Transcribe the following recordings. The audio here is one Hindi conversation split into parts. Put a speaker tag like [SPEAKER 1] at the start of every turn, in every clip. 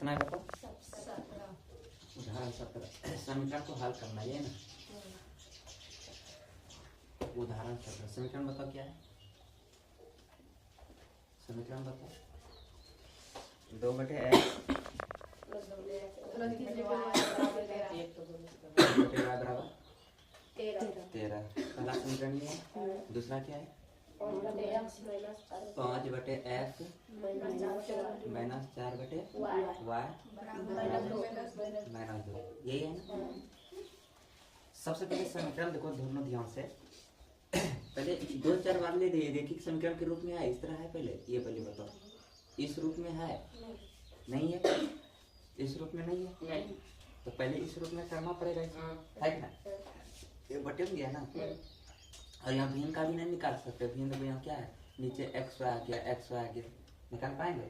[SPEAKER 1] कितना है बताओ?
[SPEAKER 2] 17।
[SPEAKER 1] उदाहरण 17 समीकरण को हल करना है ना। उदाहरण 17 समीकरण बताओ क्या है? समीकरण बताओ। 2/x बराबर 13। पहला समीकरण ये है। दूसरा क्या है? 5/x minus 4/y minus 2। यही है ना। सबसे पहले समीकरण देखो दोनों ध्यान से। पहले 2-4 बार ले दिए देखिए समीकरण के रूप में है, इस तरह है। पहले ये पहले बताओ, इस रूप में है नहीं है? इस रूप में नहीं है तो पहले इस रूप में करना पड़ेगा, है ना? ये बटे में गया ना। और यहाँ भिन्न का भी नहीं निकाल सकते। भिन्न देखो यहाँ क्या है, नीचे x आ गया, x आ गया, निकाल पाएंगे?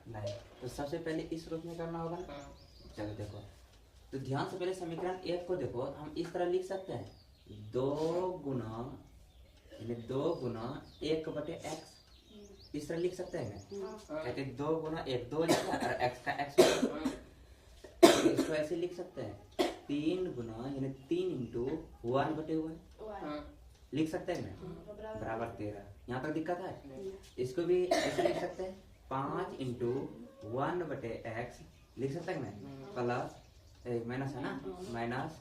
[SPEAKER 1] नहीं। तो सबसे पहले इस रूप में करना होगा ना। चलो देखो, तो ध्यान से पहले समीकरण 1 को देखो, हम इस तरह लिख सकते हैं 2 गुना 1/x। इस तरह लिख सकते हैं ना। कहते 2 गुना 1 2 और x का x। इसको ऐसे लिख सकते हैं 3 गुना 3 इंटू 1/y लिख सकते हैं ना, बराबर 13। यहाँ तक दिक्कत है? इसको भी ऐसे लिख सकते हैं 5 इंटू 1/x लिख सकते हैं ना, प्लस माइनस है ना, माइनस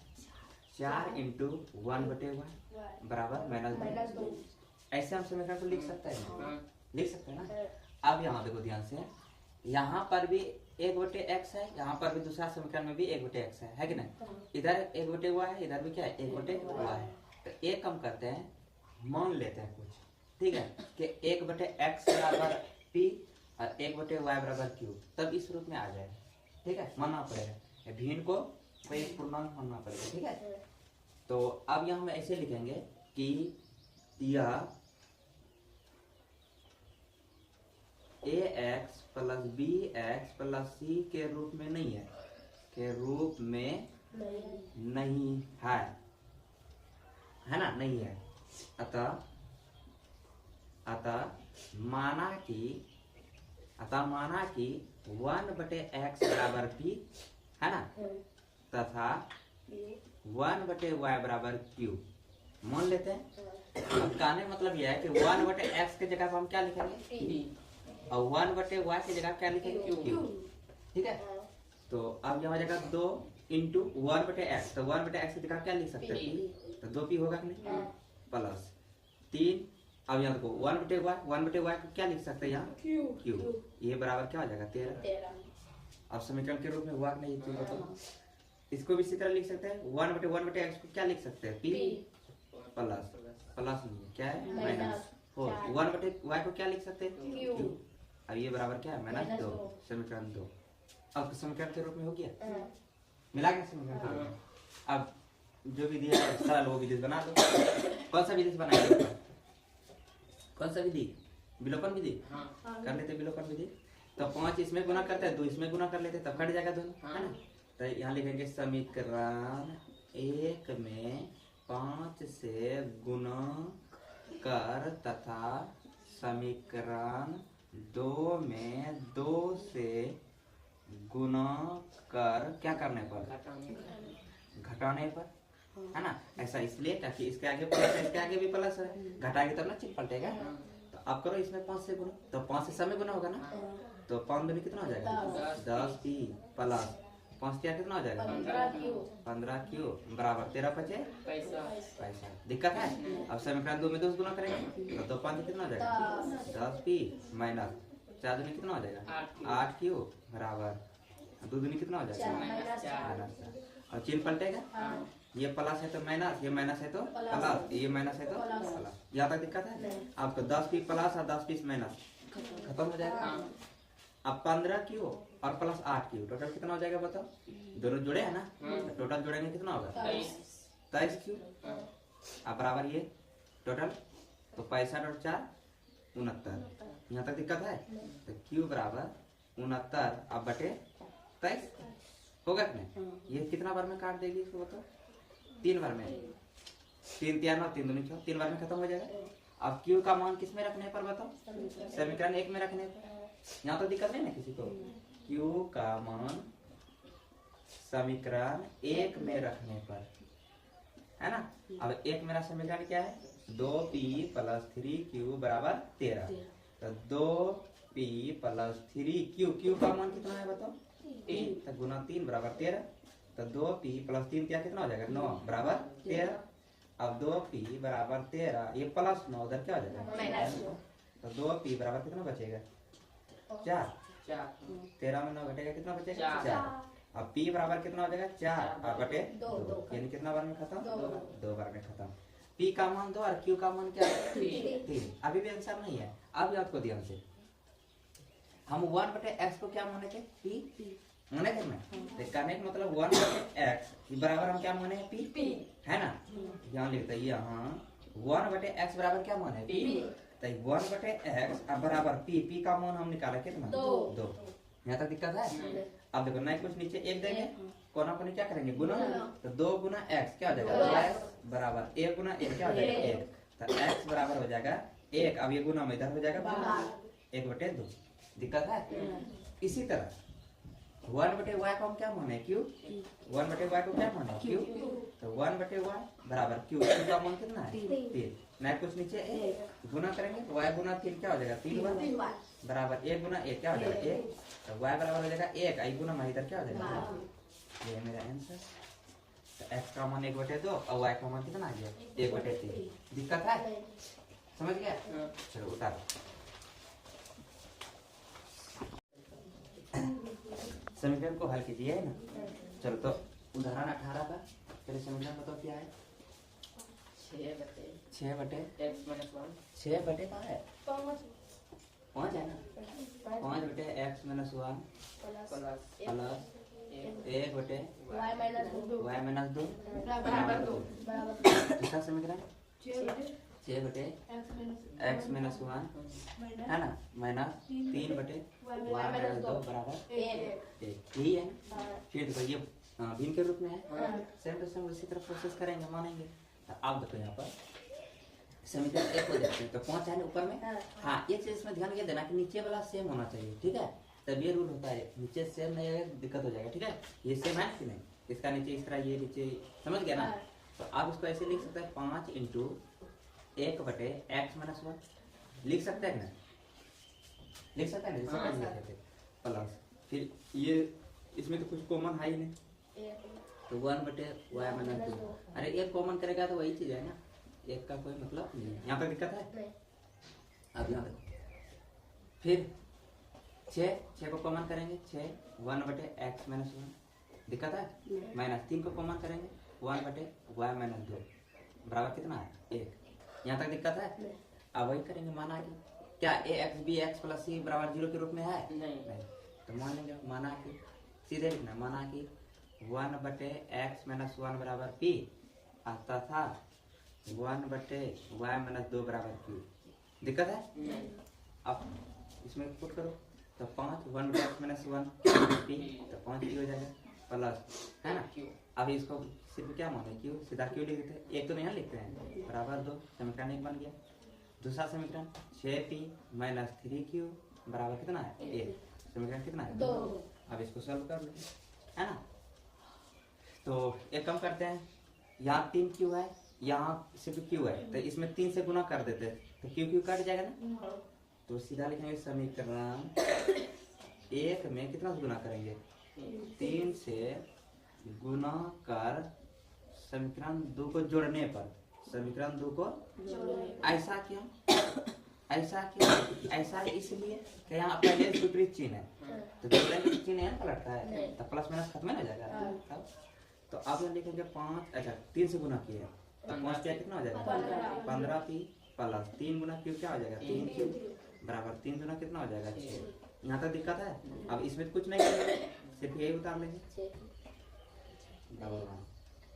[SPEAKER 1] 4 इंटू 1/y बराबर माइनस 2। ऐसे हम समीकरण को लिख सकते हैं, लिख सकते हैं ना। अब यहाँ देखो ध्यान से, यहाँ पर भी 1/x है, यहाँ पर भी दूसरा समीकरण में भी 1/x है कि नहीं? इधर 1/y है, इधर भी क्या है 1/y है। तो एक कम करते हैं, मान लेते हैं कुछ, ठीक है, कि 1/x बराबर p और 1/y बराबर q, तब इस रूप में आ जाएगा। ठीक है, मानना पड़ेगा भिन्न को कोई पूर्णांक मानना पड़ेगा। ठीक है, तो अब यहाँ हम ऐसे लिखेंगे कि यह ax plus bx plus c के रूप में नहीं है, के रूप में नहीं है ना, नहीं है। अतः माना कि 1/x बराबर p है ना, तथा 1/y बराबर q मान लेते हैं। अब कहने मतलब यह है कि 1/x के जगह पर हम क्या लिखेंगे और 1/y की जगह क्या लिखेंगे q। ठीक है, तो अब यहाँ जाएगा 2 इंटू 1/x, तो 1/x की जगह क्या लिख सकते हैं, तो 2p होगा कि नहीं, प्लस 3। अब यहाँ देखो 1/y को क्या लिख सकते हैं यहाँ q। ये बराबर क्या हो जाएगा 13। अब समीकरण के रूप में हुआ कि नहीं, तो इसको भी इसी तरह लिख सकते हैं। 1/1/x को क्या लिख सकते हैं p प्लस क्या है माइनस 4। 1/y को क्या लिख सकते हैं q। अब ये बराबर क्या है माइनस 2। समीकरण 2 अब समीकरण के रूप में हो गया, मिला गया समीकरण के रूप में। अब जो विधि है सरल वो विधि बना दो। कौन सा विधि से बनाएंगे, कौन सा विधि, विलोपन विधि कर लेते, विलोपन विधि। तो 5 इसमें गुना करते हैं, 2 इसमें गुना कर लेते, तब कट जाएगा दोनों, है ना। तो यहाँ लिखेंगे समीकरण 1 में 5 से गुना कर तथा समीकरण 2 में 2 से गुना कर, क्या करने पर, घटाने पर, है ना। ऐसा इसलिए ताकि इसके आगे प्लस है, इसके आगे भी प्लस है, घटाएंगे तब ना चिन्ह पलटेगा। तो अब करो इसमें 5 से गुना, तो 5 से समय गुना होगा ना, तो 5 दूनी कितना हो जाएगा 10p प्लस 5 कितना हो जाएगा 15q बराबर 13 बचे पैसा। दिक्कत है? अब समीकरण 2 में 2 गुना करेंगे तो 2 5 कितना हो जाएगा 10p माइनस 4 दूनी कितना हो जाएगा 8q बराबर 2 दूनी कितना हो जाएगा माइनस। और चिन्ह पलटेगा, ये प्लस है तो माइनस, ये माइनस है तो प्लस, ये माइनस है तो प्लस। यहाँ तक दिक्कत है? अब तो 10p प्लस और 10p माइनस खत्म हो जाएगा। अब 15q और प्लस 8q टोटल कितना हो जाएगा बताओ, दोनों जुड़े हैं ना, तो टोटल जोड़ेंगे कितना होगा 23q। अब बराबर ये टोटल, तो 65 और 4 69। यहाँ तक दिक्कत है? तो q बराबर 69 अब बटे 23 होगा कि नहीं। ये कितना बार में काट देगी इसको बताओ, 3 बार में, 3 3 9 3 दूनी 6, 3 बार में खत्म हो जाएगा। अब q का मान किस में रखने पर बताओ, समीकरण 1 में रखने पर। यहाँ तो दिक्कत नहीं ना किसी को, Q का मान समीकरण 1 में रखने पर, है ना। अब एक मेरा समीकरण क्या है, 2p + 3q बराबर 13। तो 2p + 3q, q का मान कितना है बताओ, 3, तो गुना 3 बराबर 13। तो 2p + 3 क्या कितना हो जाएगा, 9 बराबर 13। अब 2p बराबर 13, ये प्लस 9 उधर क्या हो जाएगा, तो 2p बराबर कितना बचेगा, 4। 13 में 9 घटेगा कितना बचेगा, 4। अब p बराबर कितना हो जाएगा, 4 और बटे 2, यानी कितना बार में खत्म, 2 बार में खत्म। p का मान 2 और q का मान क्या है, 3। अभी भी आंसर नहीं है। अब याद को ध्यान से, हम 1/x को क्या माने थे, p माने थे ना, तो करने का मतलब 1/x बराबर हम क्या माने, p, है ना। यहाँ लिखते हैं, यहाँ 1/x बराबर क्या माने, p। तो 1/x बराबर p का मान हम निकाला कितना, 2। यहाँ तक दिक्कत है। अब देखो नहीं कुछ नीचे 1 देंगे, कोना को क्या करेंगे, गुना। तो 2 गुना x क्या हो जाएगा, x बराबर 1 गुना 1 क्या हो जाएगा, 1। तो x बराबर हो जाएगा 1। अब ये गुना में इधर हो जाएगा 1/2। दिक्कत है। इसी तरह 1/y को हम क्या माने, q। 1/y को क्या माने, q। तो 1/y बराबर q, q का मान कितना है, 3। नहीं कुछ नीचे 1 गुना करेंगे, y गुना 3 क्या हो जाएगा, 3y बराबर 1 गुना 1 क्या हो जाएगा, 1। तो y बराबर हो जाएगा 1, आई गुना में इधर क्या हो जाएगा, ये है मेरा आंसर। तो x का मान 1/2 और y का मान कितना आ गया, 1/3। दिक्कत है, समझ गया। चलो उतारो। समीकरण को हल कीजिए, है ना। चलो तो उदाहरण 18 का पहले समीकरण बताओ क्या है, 6/6 का है 5 है ना, 5/x - 1 प्लस 1/y - 2 बराबर 2। दूसरा समीकरण 6/x - 1 है ना, माइनस 3/y - 2 बराबर 1। यही है। फिर देखो ये भिन्न के रूप में है, सेम टू सेम उसी तरह प्रोसेस करेंगे, मानेंगे। अब देखो यहाँ पर समीकरण 1 को देखते हैं, तो 5 है ना ऊपर में। हाँ, एक चीज इसमें ध्यान ये देना कि नीचे वाला सेम होना चाहिए, ठीक है। तब ये रूल होता है, नीचे सेम नहीं है दिक्कत हो जाएगा, ठीक है। ये सेम है कि नहीं, इसका नीचे इस तरह, ये नीचे, समझ गया ना। तो आप इसको ऐसे लिख सकते हैं, 5 × 1/x - 1 लिख सकते हैं ना, लिख सकते हैं ना, प्लस फिर ये इसमें तो कुछ कॉमन है ही नहीं, तो 1/y - 2। अरे एक कॉमन करेगा तो वही चीज है ना, एक का कोई मतलब नहीं है। यहाँ पर दिक्कत है। अब यहाँ देखो, फिर 6 को कॉमन करेंगे, 6 1/x - 1 दिक्कत है। -3 को कॉमन करेंगे, 1/y - 2 बराबर कितना है, 1। यहाँ तक दिक्कत है। अब वही करेंगे, माना कि क्या ax bx + c बराबर 0 के रूप में है, नहीं। तो मान लेंगे, माना कि सीधे लिखना, माना कि 1/x - 1 बराबर p तथा 1/y - 2 बराबर q। दिक्कत है। अब इसमें पुट करो, तो 5 1/x - 1 p, तो 5 q हो जाएगा, प्लस है ना। अभी इसको सिर्फ क्या माने, q, सीधा q लिख देते हैं, एक तो नहीं लिखते हैं, बराबर 2। समीकरण 1 बन गया। दूसरा समीकरण 6p - 3q बराबर कितना है, 1। समीकरण कितना है, 2। अब इसको सॉल्व कर लो, है ना। तो एक कम करते हैं, यहाँ 3q है, यहाँ सिर्फ q है, तो इसमें 3 से गुना कर देते हैं, तो q कट जाएगा ना। तो सीधा लिखेंगे, समीकरण 1 में कितना से गुना करेंगे, 3 से गुना कर समीकरण 2 को जोड़ने पर, समीकरण 2 को ऐसा क्यों, ऐसा इसलिए कि यहाँ पहले विपरीत चिन्ह है, तो विपरीत चिन्ह है पलटता है, तो प्लस माइनस खत्म हो जाएगा। तो अब हम लिखेंगे 5, अच्छा 3 से गुना किया, तो 5 कितना हो जाएगा, 15p प्लस 3 गुना q क्या हो जाएगा, 3q बराबर 3 गुना कितना हो जाएगा, 6। यहाँ तक दिक्कत है। अब इसमें कुछ नहीं करेंगे, सिर्फ यही उतार लेंगे,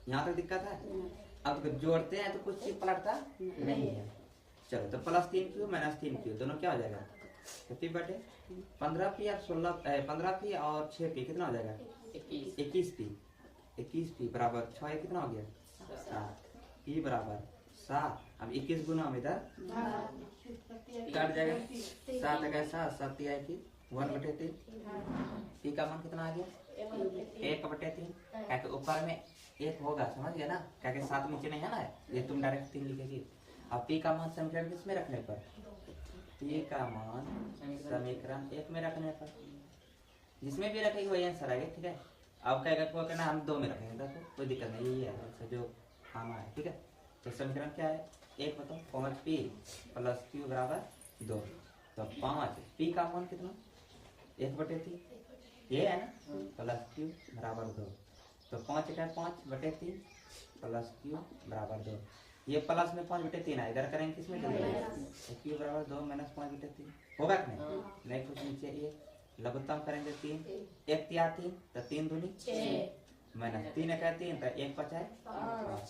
[SPEAKER 1] यहाँ तक दिक्कत है। अब जोड़ते हैं तो कुछ चीज पलटता नहीं है। चलो, तो +3q - 3q दोनों क्या हो जाएगा, 15p और 15p और 6p कितना हो जाएगा, 21p बराबर 6 कितना हो गया, 7। p बराबर 7। अब 21 गुना में इधर कट जाएगा, 7 7 7 की 1/3। पी का मान कितना आ गया 1/3, क्या ऊपर में 1 होगा, समझ गया ना, क्या 7 नीचे नहीं है ना, ये तुम डायरेक्ट 3 लिखेगी। अब पी का मान समीकरण किसमें रखने पर, पी का मान समीकरण 1 में रखने पर, जिसमें भी रखेगी वही आंसर आएगा, ठीक है। अब क्या कहना हम 2 में रखेंगे, देखो कोई दिक्कत नहीं, यही है आंसर जो आना है, ठीक है। तो समीकरण क्या है, 1 बताओ 5p + q = 2। तो 5 पी का मान कितना 1/3 ये है ना, प्लस q = 2। तो 5 का 5/3 + q = 2। ये प्लस में 5/3 है, इधर करेंगे किसमें तो q = 2 - 5/3 होगा कि नहीं कुछ नीचे ये लघुत्तम करेंगे 3, 1 3 3 तो 3 दूनी 6 - 3 का 3 तो 1 बचा है 5।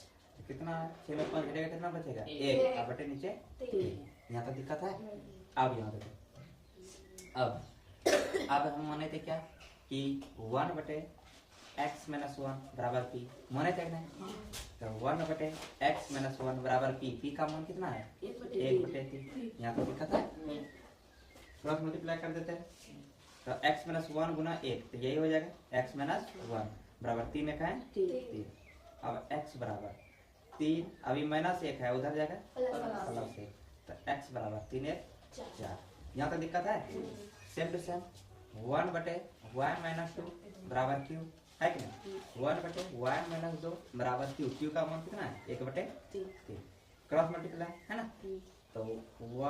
[SPEAKER 1] कितना 6 में 5 घटेगा, कितना बचेगा 1, अब बटे नीचे 3। यहाँ तक दिक्कत है। अब यहाँ देखो, अब हम माने थे क्या कि 1/x - 1 = p, माने थे नहीं, तो 1/x - 1 = p, p का मान कितना है 1/3। यहाँ तो दिक्कत है, क्रॉस मल्टीप्लाई कर देते हैं, तो x - 1 × 1 तो यही हो जाएगा x - 1 बराबर 3 का है 3। अब x बराबर 3, अभी -1 है उधर जाएगा +1, तो x बराबर 3 1 4। यहाँ तक दिक्कत है। Same to same 1/y - 2 = q है कि नहीं, 1/y - 2 = q, q का मान कितना है 1/3, क्रॉस मल्टीप्लाई है ना, तो y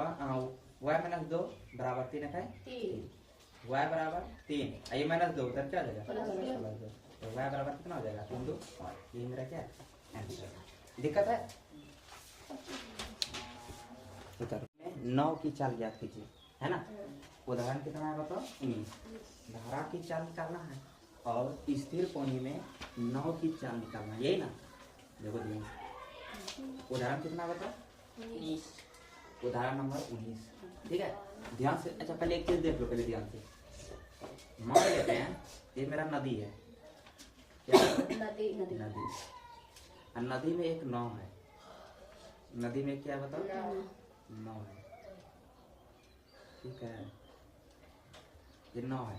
[SPEAKER 1] - 2 बराबर 3 का है 3, y बराबर 3, ये -2 उधर क्या हो जाएगा +2, तो y बराबर कितना हो जाएगा 3 2 5। ये मेरा क्या आंसर। दिक्कत है, उत्तर में 9 की चाल ज्ञात कीजिए, है ना। उदाहरण कितना है बताओ 19। धारा की चाल निकालना है और स्थिर कोणी में 9 की चाल निकालना है, यही ना। देखो उदाहरण कितना बताओ 19, उदाहरण नंबर 19, ठीक है। ध्यान से, अच्छा पहले एक चीज देख लो, पहले ध्यान से मान लेते हैं ये मेरा नदी है, क्या नदी और नदी में एक नाव है, नदी में क्या बताओ नाव है, ठीक है, ये नाव है,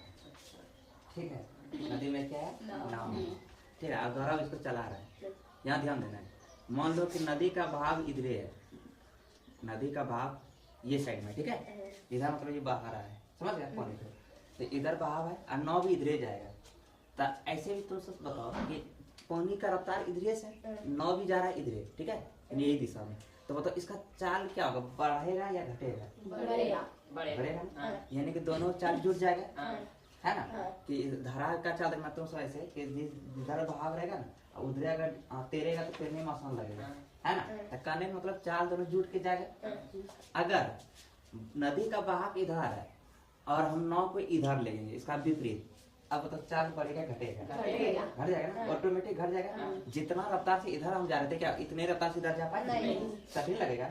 [SPEAKER 1] ठीक है, नदी में क्या है नाव है, ठीक है। अब द्वारा इसको चला रहा है, यहाँ ध्यान देना है। मान लो कि नदी का भाग इधरे है, नदी का भाग ये साइड में, ठीक है, इधर मतलब ये बाहर है, समझ गया पानी से, तो इधर बहाव है और नाव भी इधरे जाएगा। तो ऐसे भी तुम सब बताओ कि पानी का रफ्तार इधरे से, नाव भी जा रहा है इधरे, ठीक है, यही दिशा में, तो बताओ इसका चाल क्या होगा, बढ़ेगा या घटेगा, बढ़ेगा, यानी कि दोनों चाल जुड़ जाएगा, है ना। कि धारा का चाल देखना तुम सब ऐसे कि जिधर बहाव रहेगा ना उधर अगर तैरेगा तो तैरने में आसान लगेगा, है ना। तो कहने का मतलब चाल दोनों जुड़ के जाएगा। अगर नदी का बहाव इधर है और हम नाव को इधर ले जाएंगे, इसका विपरीत, अब तो चाल बढ़ेगा घटेगा, घट जाएगा ना, ऑटोमेटिक घट जाएगा। जितना रफ्तार से इधर हम जा रहे थे क्या इतने रफ्तार से इधर जा पाएंगे, सही लगेगा।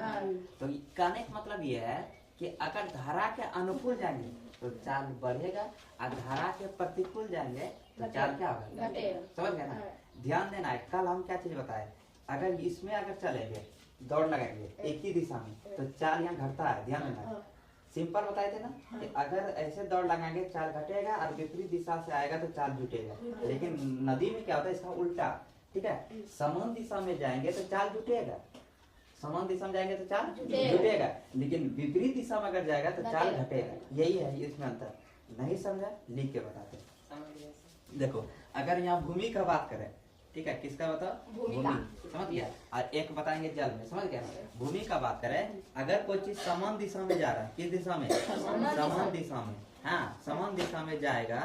[SPEAKER 1] तो कहने का मतलब ये है कि अगर धारा के अनुकूल जाएंगे तो चाल बढ़ेगा और धारा के प्रतिकूल जाएंगे तो चाल क्या होगा, समझ गए ना। ध्यान देना है, कल हम क्या चीज बताए, अगर इसमें अगर चलेंगे दौड़ लगाएंगे एक ही दिशा में तो चाल यहाँ घटता है, ध्यान देना। सिंपल बताए थे ना कि अगर ऐसे दौड़ लगाएंगे चाल घटेगा और विपरीत दिशा से आएगा तो चाल जुटेगा। लेकिन नदी में क्या होता है इसका उल्टा, ठीक है, समान दिशा में जाएंगे तो चाल जुटेगा, समान दिशा में जाएंगे तो चाल जुटेगा, लेकिन विपरीत दिशा में अगर जाएगा तो चाल घटेगा। यही है इसमें अंतर। नहीं समझा लिख के बताते। देखो अगर यहाँ भूमि का बात करें, ठीक है, किसका बताओ भूमि, समझ गया, और एक बताएंगे जल में, समझ गया। भूमि का बात करें, अगर कोई चीज समान दिशा में जा रहा है, किस दिशा में, समान दिशा में, हाँ समान दिशा में जाएगा,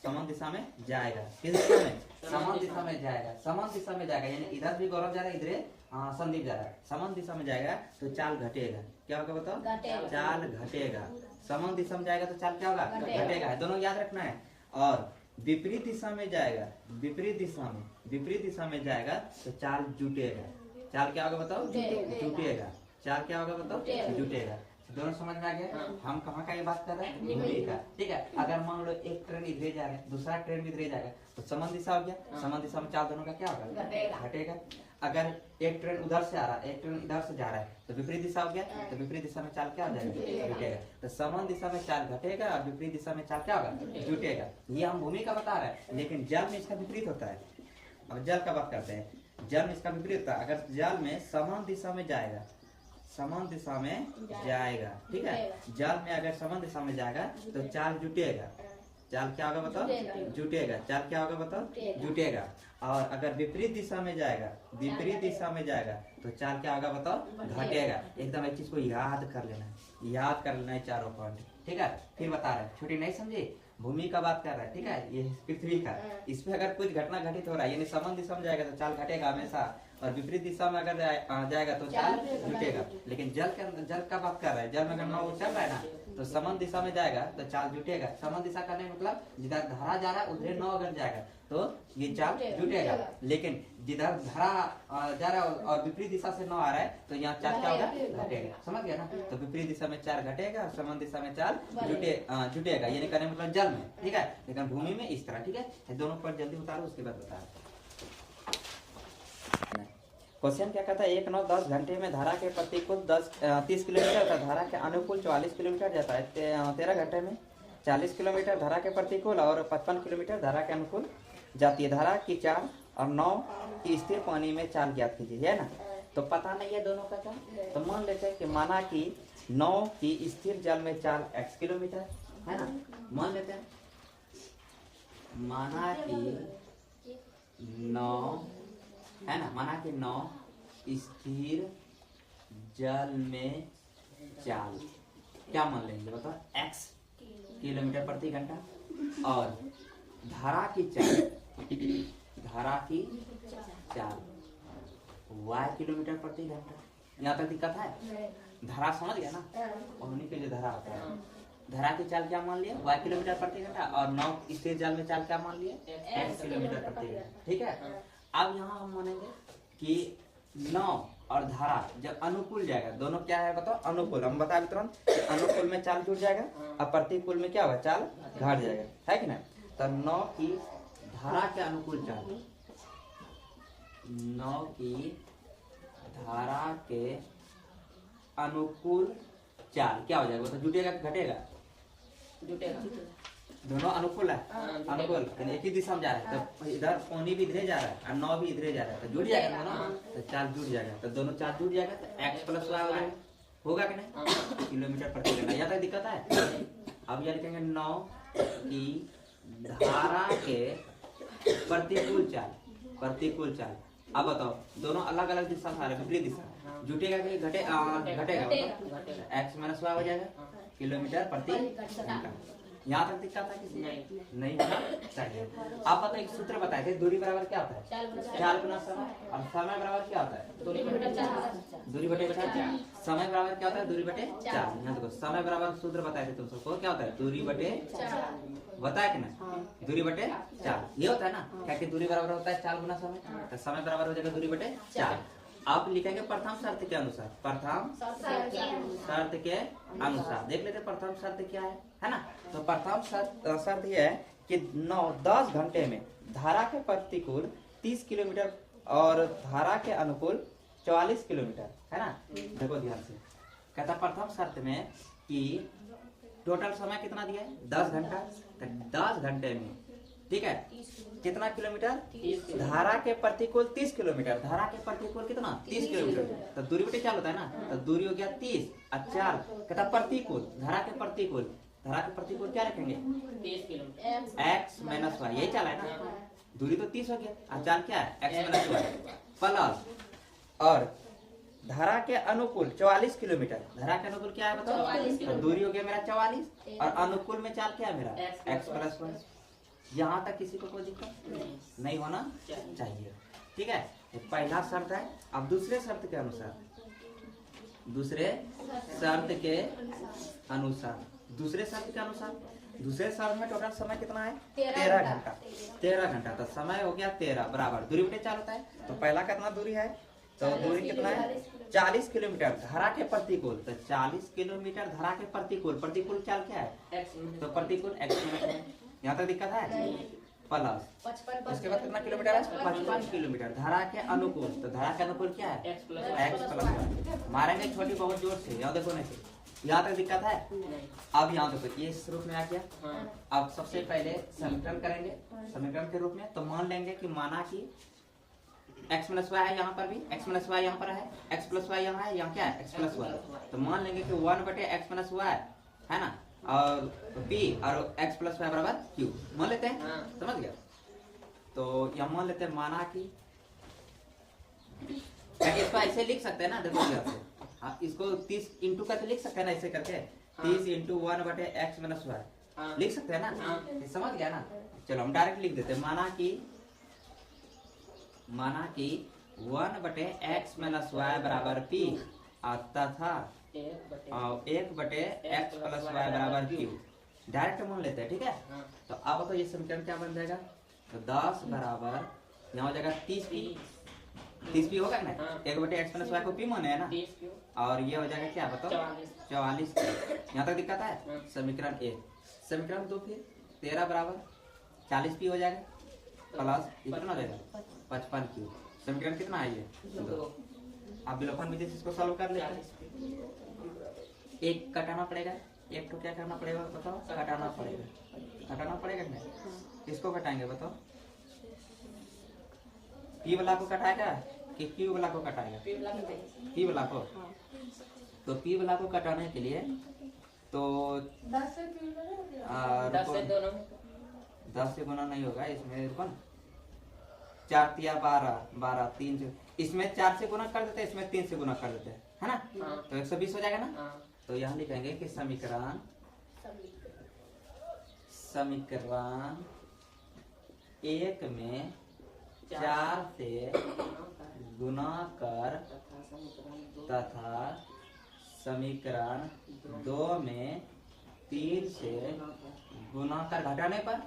[SPEAKER 1] समान दिशा में जाएगा, किस दिशा में, समान दिशा में जाएगा, समान दिशा में जाएगा, यानी इधर भी गौरव जा रहा है, इधर संदीप जा रहा है, समान दिशा में जाएगा तो चाल घटेगा। क्या होगा बताओ, चाल घटेगा। समान दिशा में जाएगा तो चाल क्या होगा, घटेगा, दोनों याद रखना है। और विपरीत दिशा में जाएगा, विपरीत दिशा में जाएगा तो चाल जुटेगा। चाल क्या होगा बताओ, जुटेगा। चाल क्या होगा बताओ, जुटेगा। दोनों समझ में आ गया। हम कहाँ का ये बात कर रहे हैं, भूमि का, ठीक है। अगर मान लो एक ट्रेन इधर जा रहा है, दूसरा ट्रेन भी इधर जाएगा तो समान दिशा हो गया, समान दिशा में चाल दोनों का क्या होगा, घटेगा। अगर एक ट्रेन उधर से आ रहा है, एक ट्रेन इधर से जा रहा है, तो विपरीत दिशा हो गया, तो विपरीत दिशा में चाल क्या हो जाएगा, जुटेगा। तो समान दिशा में चाल घटेगा और विपरीत दिशा में चाल क्या होगा, जुटेगा। ये हम भूमि का बता रहे हैं, लेकिन जल में इसका विपरीत होता है। अब जल का बात करते हैं, जल में इसका विपरीत होता है। अगर जल में समान दिशा में जाएगा, समान दिशा में जाएगा, ठीक है, जल में अगर समान दिशा में जाएगा तो चाल जुटेगा। चाल क्या होगा बताओ, जुटेगा। चाल क्या होगा बताओ, जुटेगा। और अगर विपरीत दिशा में जाएगा, विपरीत दिशा में जाएगा तो चाल क्या होगा बताओ, घटेगा। एकदम एक चीज को याद कर लेना है, याद कर लेना है चारों पॉइंट, ठीक है। फिर बता रहे हैं, छोटी नहीं समझी, भूमि का बात कर रहा है, ठीक है, ये पृथ्वी का। इसमें अगर कुछ घटना घटित हो रहा है, यानी समान दिशा में जाएगा तो चाल घटेगा हमेशा, और विपरीत दिशा में अगर जाएगा तो चाल जुटेगा। लेकिन जल के अंदर, जल का बात कर रहा है, जल में अगर नाव चल रहा है ना, तो समान दिशा में जाएगा तो चाल जुटेगा। समान दिशा का नहीं मतलब जिधर धारा जा रहा है उधर नाव अगर जाएगा तो ये चाल जुटेगा। लेकिन जिधर धारा जा रहा है और विपरीत दिशा से नाव आ रहा है तो यहाँ चाल क्या होगा, घटेगा। समझ गया ना। तो विपरीत दिशा में चाल घटेगा और समान दिशा में चाल जुटेगा, यानी कहने मतलब जल में, ठीक है। लेकिन भूमि में इस तरह, ठीक है। दोनों पर जल्दी उतारो, उसके बाद बता। क्वेश्चन क्या कहता है, 1 9 10 घंटे में धारा के प्रतिकूल 30 किलोमीटर तथा धारा के अनुकूल 44 किलोमीटर जाता है। 13 घंटे में 40 किलोमीटर धारा के प्रतिकूल और 55 किलोमीटर धारा के अनुकूल जाती है। धारा की चाल और 9 की स्थिर पानी में चाल ज्ञात कीजिए, है ना। तो पता नहीं है दोनों का चाल, तो मान लेते हैं कि माना कि 9 की स्थिर जल में चाल x किलोमीटर, है ना। मान लेते हैं, माना कि 9, है ना, माना कि 9 स्थिर जल में चाल क्या मान लेंगे बताओ, x किलोमीटर प्रति घंटा, और धारा की चाल, धारा की चाल y किलोमीटर प्रति घंटा। यहाँ तक दिक्कत है, धारा समझ गया ना, उन्हीं के जो धारा होता है, धारा की चाल क्या मान लिया, y किलोमीटर प्रति घंटा, और 9 स्थिर जल में चाल क्या मान लिया, x किलोमीटर प्रति घंटा, ठीक है। अब यहाँ हम मानेंगे कि 9 और धारा जब अनुकूल जाएगा, दोनों क्या है बताओ, अनुकूल। हम बता तुरंत, अनुकूल में चाल जुट जाएगा और प्रतिकूल में क्या होगा, चाल घट जाएगा, है कि नहीं। तो 9 की धारा के अनुकूल चाल, 9 की धारा के अनुकूल चाल क्या हो जाएगा, तो जुटेगा कि घटेगा, जुटेगा। दोनों अनुकूल है, अनुकूल, एक ही दिशा में जा रहा है, तो इधर पानी भी इधरे जा रहा है और 9 भी इधरे जा रहा है, तो जुड़ जाएगा दोनों, तो चाल जुड़ जाएगा। तो दोनों चाल जुड़ जाएगा तो x प्लस y हो जाएगा, होगा कि नहीं, किलोमीटर प्रति घंटा। यहाँ तक दिक्कत है। अब यह लिखेंगे 9 की धारा के प्रतिकूल चाल, प्रतिकूल चाल। अब बताओ, दोनों अलग अलग दिशा से आ रहे हैं, विपरीत दिशा, जुटेगा कि घटेगा, x माइनस y हो जाएगा किलोमीटर प्रति घंटा। यहाँ तक दिक्कत है किसी नहीं होना चाहिए। आप बताइए, एक सूत्र बताए थे, दूरी बराबर क्या होता है, चाल गुना समय, और समय बराबर क्या होता है, दूरी बटे चाल। समय बराबर क्या होता है, दूरी बटे चाल। यहाँ देखो, समय बराबर सूत्र बताए थे तुम सबको, क्या होता है, दूरी बटे बताया कि ना, दूरी बटे चाल, ये होता है ना। क्या कि दूरी बराबर होता है चाल गुना समय, तो समय बराबर हो जाएगा दूरी बटे चाल। आप लिखेंगे प्रथम शर्त के अनुसार, प्रथम शर्त के अनुसार। देख लेते प्रथम शर्त क्या है ना। तो प्रथम शर्त यह है कि 9-10 घंटे में धारा के प्रतिकूल 30 किलोमीटर और धारा के अनुकूल 44 किलोमीटर, है ना। देखो ध्यान से, कहता प्रथम शर्त में कि टोटल समय कितना दिया है, 10 घंटा। तो 10 घंटे में, ठीक है, कितना किलोमीटर, धारा के प्रतिकूल 30 किलोमीटर, धारा के प्रतिकूल कितना 30 किलोमीटर। तो दूरी बटे चाल होता है ना, तो दूरी हो गया 30 और चाल कहता प्रतिकूल, धारा के प्रतिकूल, धारा के प्रतिकूल क्या रखेंगे, 30 किलोमीटर, x माइनस y, यही चाल है ना। दूरी तो 30 हो गया और चाल क्या है, x माइनस y प्लस, और धारा के अनुकूल 44 किलोमीटर, धारा के अनुकूल क्या है बताओ, तो दूरी हो गया मेरा 44 और अनुकूल में चाल क्या है मेरा, x प्लस y। यहाँ तक किसी को कोई दिक्कत नहीं होना चाहिए, ठीक है। पहला शर्त है। अब दूसरे शर्त के अनुसार, दूसरे शर्त के अनुसार, दूसरे शर्त के अनुसार, दूसरे शर्त में टोटल समय कितना है, 13 घंटा, 13 घंटा। तो समय हो गया 13 बराबर दूरी बटे चाल होता है। तो पहला कितना दूरी है, तो दूरी कितना है 40 किलोमीटर धारा के प्रतिकूल। तो 40 किलोमीटर धारा के प्रतिकूल, प्रतिकूल चाल क्या है, तो प्रतिकूल x। यहाँ तक दिक्कत है। प्लस
[SPEAKER 2] 55
[SPEAKER 1] उसके बाद कितना किलोमीटर है 55 किलोमीटर धारा के अनुकूल। तो धारा के अनुकूल क्या है
[SPEAKER 3] x plus
[SPEAKER 1] x plus y। मारेंगे छोटी बहुत जोर से, यहाँ देखो नहीं, यहाँ तक दिक्कत है। अब यहाँ देखो ये इस रूप में आ गया।
[SPEAKER 3] हाँ
[SPEAKER 1] अब सबसे पहले समीकरण करेंगे समीकरण के रूप में। तो मान लेंगे कि माना कि x प्लस वाई है, यहाँ पर भी x प्लस वाई यहाँ पर है, x प्लस वाई यहाँ है, यहाँ क्या है x प्लस वाई। तो मान लेंगे कि 1/x प्लस वाई है ना, और p और x प्लस वाई बराबर q मान लेते हैं।
[SPEAKER 3] हाँ।
[SPEAKER 1] समझ गया। तो यहाँ मान लेते हैं माना कि इसको ऐसे लिख सकते हैं ना, देखो यहाँ से आप इसको 30 इंटू करके लिख सकते हैं ना, ऐसे करके 30 इंटू 1/x माइनस वाई
[SPEAKER 3] हाँ।
[SPEAKER 1] लिख सकते हैं ना।
[SPEAKER 3] हाँ।
[SPEAKER 1] ये समझ गया ना। चलो हम डायरेक्ट लिख देते हैं। माना कि 1/x माइनस वाई बराबर p तथा 1/x प्लस वाई बराबर q डायरेक्ट मान लेते हैं। ठीक है।
[SPEAKER 3] हाँ।
[SPEAKER 1] तो अब तो ये समीकरण क्या बन जाएगा, तो 10 बराबर यहाँ हो जाएगा 30p होगा ना।
[SPEAKER 3] हाँ।
[SPEAKER 1] 1/x प्लस वाई को p माने है ना,
[SPEAKER 3] 30 क्यों
[SPEAKER 1] और ये हो जाएगा क्या बताओ 44। यहाँ तक दिक्कत है।
[SPEAKER 3] हाँ।
[SPEAKER 1] समीकरण 1 समीकरण 2 फिर 13 बराबर 40p हो जाएगा प्लस कितना हो जाएगा 55q। समीकरण कितना है ये 2। आप विलोपन विधि से इसको सॉल्व कर लेते हैं। एक कटाना पड़ेगा, एक तो क्या करना पड़ेगा बताओ, कटाना पड़ेगा नहीं। किसको कटाएंगे बताओ, p वाला को कटाएगा कि q वाला को कटाएगा, p वाला को। तो p वाला को कटाने के लिए तो
[SPEAKER 2] 10 से
[SPEAKER 3] दस से दोनों
[SPEAKER 1] 10 से गुना नहीं होगा इसमें, 4 तिया 12 3 से इसमें 4 से गुना कर देते हैं, इसमें 3 से गुना कर देते हैं, है ना।
[SPEAKER 3] हाँ।
[SPEAKER 1] तो 120 हो जाएगा ना।
[SPEAKER 3] हाँ।
[SPEAKER 1] तो यहाँ लिखेंगे कि समीकरण 1 में 4 से गुना कर तथा समीकरण 2 में 3 से गुना कर घटाने पर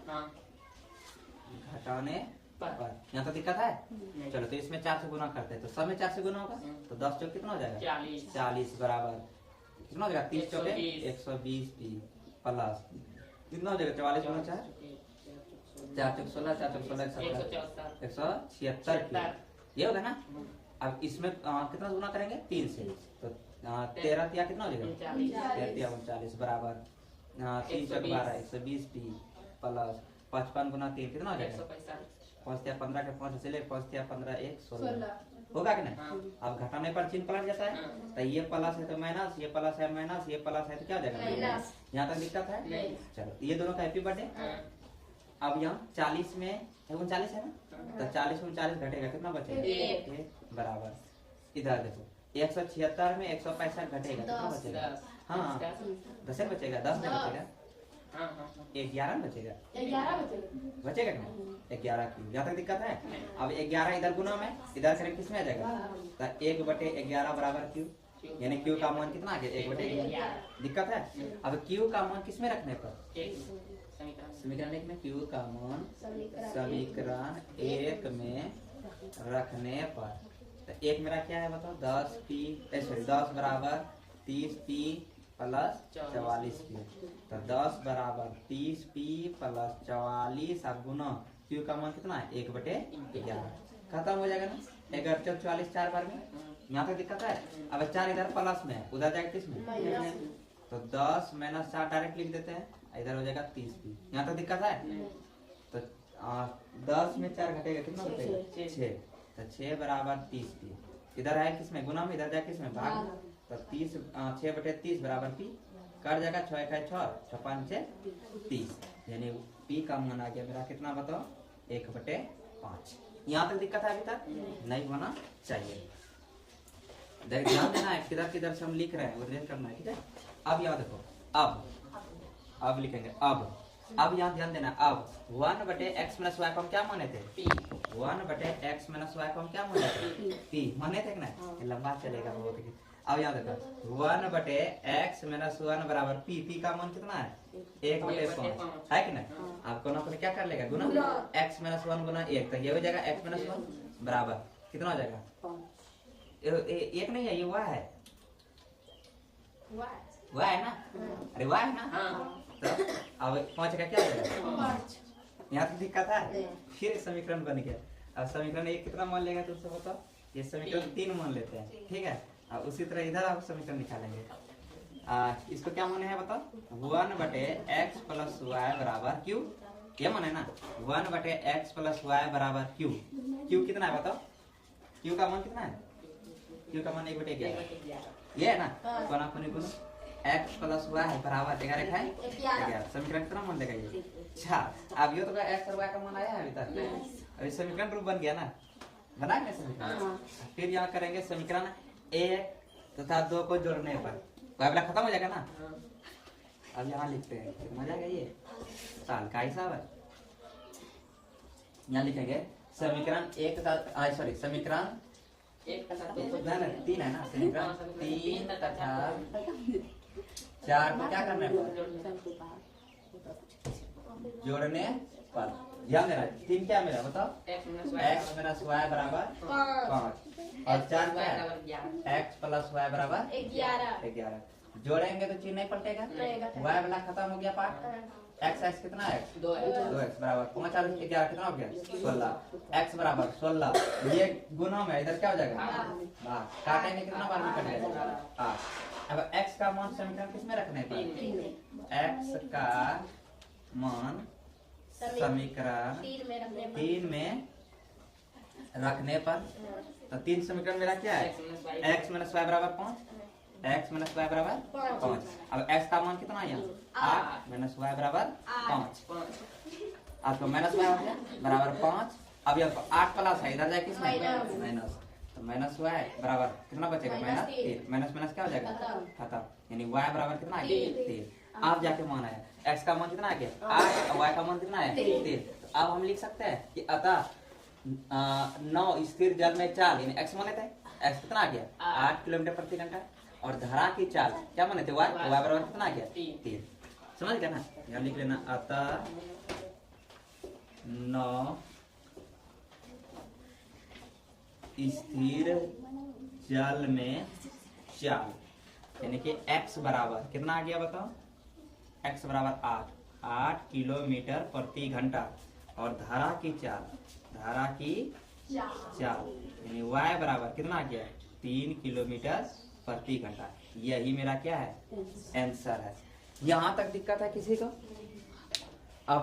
[SPEAKER 1] यहाँ तो दिक्कत है। चलो तो इसमें 4 से गुना करते हैं, तो सब में 4 से गुना होगा। तो 10 चौक कितना हो जाएगा 40 बराबर कितना हो जाएगा 30 चौके 120p प्लस कितना हो जाएगा 44 गुना 4 चौक 16 4 चौक 16 176 ये होगा ना। अब इसमें कितना गुना करेंगे 3 से, तो 13 तिया कितना हो जाएगा 39 बराबर 3 चौक 12 120p प्लस 55 गुना 3 कितना हो जाएगा 5 तिया 15 के 5 से ले 5 तिया 15 1 16 होगा कि नहीं। अब घटाने पर चिन्ह पलट जाता है। तो ये प्लस है तो माइनस, ये प्लस है माइनस, ये प्लस है तो क्या हो जाएगा माइनस। यहाँ तक दिक्कत है। चलो ये दोनों का हैप्पी बर्थडे। अब यहाँ 40 में 39 है ना, तो 40 में 40 घटेगा कितना बचेगा 1 बराबर। इधर देखो 176 में 165 घटेगा कितना बचेगा, हाँ 10 बचेगा, 10 नहीं बचेगा 11 बचेगा, बचेगा कि 11 की। यहाँ तक दिक्कत है। अब 11 इधर गुना में इधर करें किस में आ जाएगा, तो 1/11 बराबर q, यानी q का मान कितना आ गया 1/11। दिक्कत है। अब q का मान किस में रखने पर, समीकरण 1 में q का मान समीकरण 1 में रखने पर, तो 1 मेरा क्या है बताओ 10 बराबर 30p प्लस 44p। तो 10 बराबर 30p प्लस 44 अब गुना q का मान कितना है 1/11। खत्म हो जाएगा ना। 11 चौक 44 4 बार में। यहाँ तक दिक्कत है। अब 4 इधर प्लस में उधर जाएगा किस में, तो 10 माइनस 4 डायरेक्ट लिख देते हैं, इधर हो जाएगा 30p। यहाँ तक दिक्कत है। तो 10 में 4 घटेगा कितना बचेगा 6, तो 6 बराबर 30p। इधर है किस में गुना में, इधर जाए किस में भाग। तो 6/30 बराबर p कट जाएगा 6 1 6 6 5 30, यानी p का मान आ गया मेरा कितना बताओ 1/5। यहाँ तक दिक्कत है, अभी तक नहीं होना चाहिए। ध्यान देना है किधर किधर से हम लिख रहे हैं उधर करना है, ठीक है। अब यहाँ देखो, अब लिखेंगे अब यहाँ ध्यान देना। अब 1/x माइनस वाई को हम क्या माने थे 1/x माइनस वाई को हम क्या माने थे p माने थे ना, लंबा चलेगा बहुत। अब यहाँ देखो 1/x माइनस 1 बराबर p का मान कितना है 1/5 है कि नहीं। आप कोना पर क्या कर लेगा गुना x माइनस 1 गुना 1, तो ये हो जाएगा x माइनस 1 बराबर कितना हो जाएगा 1 नहीं है, ये y है, y है ना, अरे y है ना। तो अब 5 का क्या हो जाएगा यहाँ तक दिक्कत है। फिर समीकरण बन गया। अब समीकरण एक कितना मान लेगा तुमसे बताओ? ये समीकरण 3 मान लेते हैं, ठीक है। अब उसी तरह इधर आप समीकरण निकालेंगे। इसको क्या माने है बताओ? 1/x + y बराबर q। ये माने ना 1/x + y बराबर q। q कितना है बताओ? q का मान कितना है? q का मान 1/11 ये है ना। कोना कोनी कोना x + y बराबर 11 है 11। समीकरण कितना मान लेगा ये? अच्छा, अब ये तो x और y का मान आया है अभी तक। अभी समीकरण रूप बन गया ना, बनाएंगे समीकरण। फिर यहाँ करेंगे समीकरण 1 तथा 2 को जोड़ने पर वाला खत्म हो जाएगा ना। अब यहाँ लिखते हैं, मजा आएगा ये साल का हिसाब है। यहाँ लिखेंगे समीकरण 1 तथा सॉरी समीकरण 3 है ना। समीकरण 3 तथा 4 को क्या करना है? जोड़ने पर। ध्यान देना 3 क्या मिला बताओ? x - y बराबर 5 और 4 क्या है? x + y बराबर 11। जोड़ेंगे तो चिन्ह नहीं पलटेगा। y वाला खत्म हो गया पार्ट। x कितना है? 2x बराबर 5 और 11 कितना हो गया? 16। x बराबर 16। ये गुना में इधर क्या हो जाएगा? भाग। काटेंगे कितना बार में कट जाएगा? अब x का मान समीकरण किसमें रखने पर? x का मान समीकरण 3 में रखने पर। तो 3 समीकरण मेरा क्या है? x - y बराबर 5। x - y बराबर 5। अब x का मान कितना है? 8 - y बराबर 5। अब तो माइनस y हो गया बराबर 5। अब ये 8 प्लस है, इधर जाए किस में? माइनस। तो -y बराबर कितना बचेगा? -3। माइनस क्या हो जाएगा? खत्म। यानी y बराबर कितना आ गया? 3। अब जाके मान आया x का मान कितना आ गया? 8 और y का मान कितना है? 3। तो अब हम लिख सकते हैं कि अतः 9 स्थिर जल में चाल यानी x माने थे। x कितना आ गया? 8 किलोमीटर प्रति घंटा। और धारा की चाल क्या माने थे? y बराबर कितना आ गया? 3। समझ गया ना। यहाँ लिख लेना अतः 9 स्थिर जल में चाल यानी कि x बराबर कितना आ गया बताओ? x बराबर 8 किलोमीटर प्रति घंटा। और धारा की चाल यानी y बराबर कितना आ गया? 3 किलोमीटर प्रति घंटा। यही मेरा क्या है? आंसर है। यहाँ तक दिक्कत है किसी को? अब